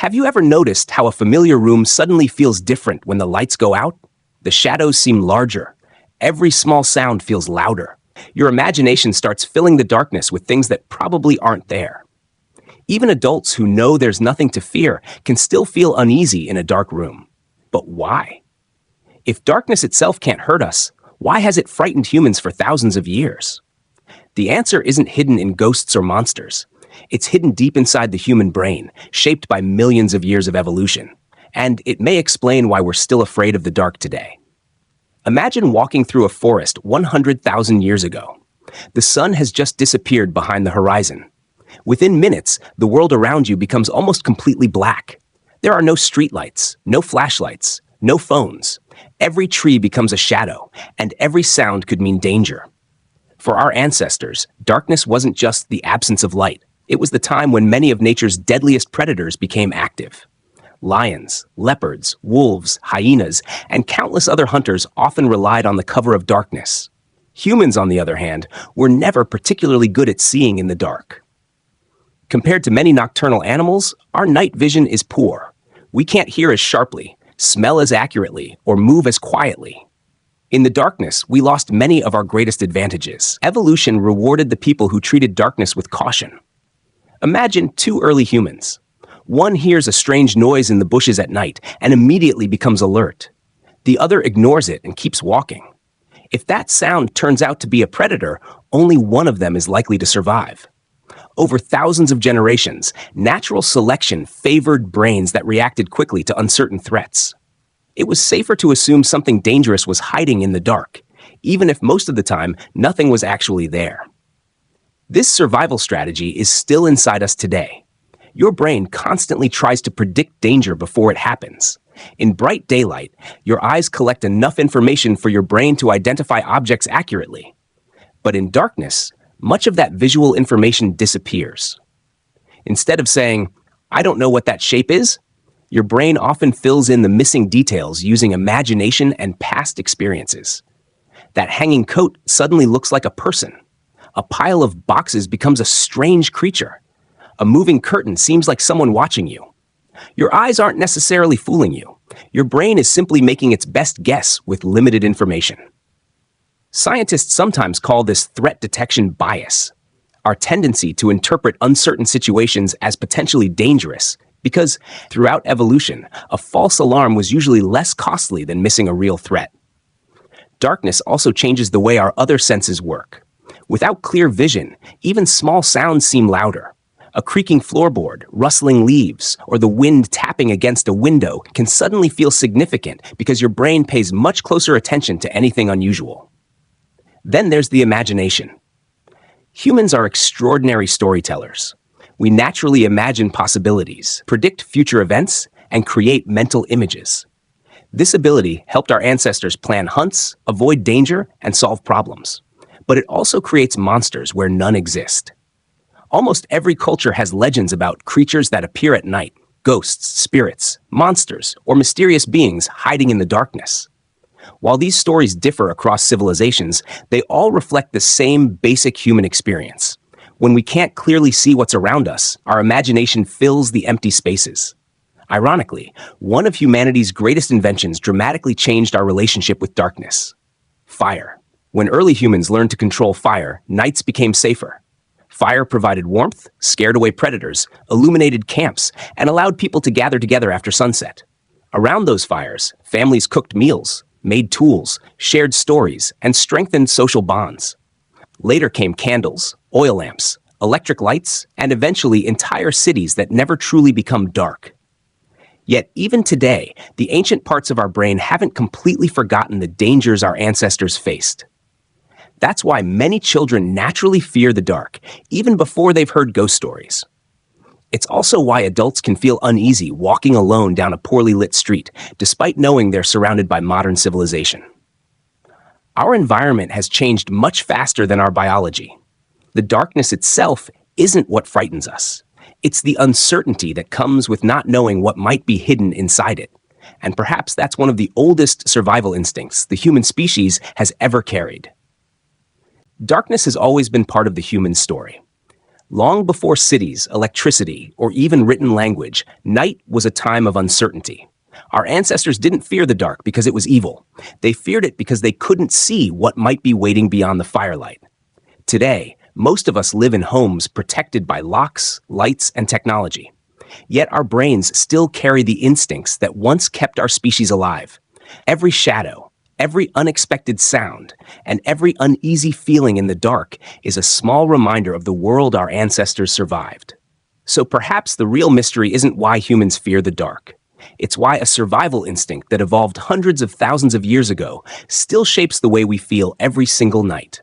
Have you ever noticed how a familiar room suddenly feels different when the lights go out? The shadows seem larger. Every small sound feels louder. Your imagination starts filling the darkness with things that probably aren't there. Even adults who know there's nothing to fear can still feel uneasy in a dark room. But why? If darkness itself can't hurt us, why has it frightened humans for thousands of years? The answer isn't hidden in ghosts or monsters. It's hidden deep inside the human brain, shaped by millions of years of evolution. And it may explain why we're still afraid of the dark today. Imagine walking through a forest 100,000 years ago. The sun has just disappeared behind the horizon. Within minutes, the world around you becomes almost completely black. There are no streetlights, no flashlights, no phones. Every tree becomes a shadow, and every sound could mean danger. For our ancestors, darkness wasn't just the absence of light. It was the time when many of nature's deadliest predators became active. Lions, leopards, wolves, hyenas, and countless other hunters often relied on the cover of darkness. Humans, on the other hand, were never particularly good at seeing in the dark. Compared to many nocturnal animals, our night vision is poor. We can't hear as sharply, smell as accurately, or move as quietly. In the darkness, we lost many of our greatest advantages. Evolution rewarded the people who treated darkness with caution. Imagine two early humans. One hears a strange noise in the bushes at night and immediately becomes alert. The other ignores it and keeps walking. If that sound turns out to be a predator, only one of them is likely to survive. Over thousands of generations, natural selection favored brains that reacted quickly to uncertain threats. It was safer to assume something dangerous was hiding in the dark, even if most of the time nothing was actually there. This survival strategy is still inside us today. Your brain constantly tries to predict danger before it happens. In bright daylight, your eyes collect enough information for your brain to identify objects accurately. But in darkness, much of that visual information disappears. Instead of saying, "I don't know what that shape is," your brain often fills in the missing details using imagination and past experiences. That hanging coat suddenly looks like a person. A pile of boxes becomes a strange creature. A moving curtain seems like someone watching you. Your eyes aren't necessarily fooling you. Your brain is simply making its best guess with limited information. Scientists sometimes call this threat detection bias, our tendency to interpret uncertain situations as potentially dangerous, because throughout evolution, a false alarm was usually less costly than missing a real threat. Darkness also changes the way our other senses work. Without clear vision, even small sounds seem louder. A creaking floorboard, rustling leaves, or the wind tapping against a window can suddenly feel significant because your brain pays much closer attention to anything unusual. Then there's the imagination. Humans are extraordinary storytellers. We naturally imagine possibilities, predict future events, and create mental images. This ability helped our ancestors plan hunts, avoid danger, and solve problems. But it also creates monsters where none exist. Almost every culture has legends about creatures that appear at night, ghosts, spirits, monsters, or mysterious beings hiding in the darkness. While these stories differ across civilizations, they all reflect the same basic human experience. When we can't clearly see what's around us, our imagination fills the empty spaces. Ironically, one of humanity's greatest inventions dramatically changed our relationship with darkness: fire. When early humans learned to control fire, nights became safer. Fire provided warmth, scared away predators, illuminated camps, and allowed people to gather together after sunset. Around those fires, families cooked meals, made tools, shared stories, and strengthened social bonds. Later came candles, oil lamps, electric lights, and eventually entire cities that never truly become dark. Yet even today, the ancient parts of our brain haven't completely forgotten the dangers our ancestors faced. That's why many children naturally fear the dark, even before they've heard ghost stories. It's also why adults can feel uneasy walking alone down a poorly lit street, despite knowing they're surrounded by modern civilization. Our environment has changed much faster than our biology. The darkness itself isn't what frightens us. It's the uncertainty that comes with not knowing what might be hidden inside it. And perhaps that's one of the oldest survival instincts the human species has ever carried. Darkness has always been part of the human story. Long before cities, electricity, or even written language, night was a time of uncertainty. Our ancestors didn't fear the dark because it was evil. They feared it because they couldn't see what might be waiting beyond the firelight. Today, most of us live in homes protected by locks, lights, and technology. Yet our brains still carry the instincts that once kept our species alive. Every shadow, every unexpected sound, and every uneasy feeling in the dark is a small reminder of the world our ancestors survived. So perhaps the real mystery isn't why humans fear the dark. It's why a survival instinct that evolved hundreds of thousands of years ago still shapes the way we feel every single night.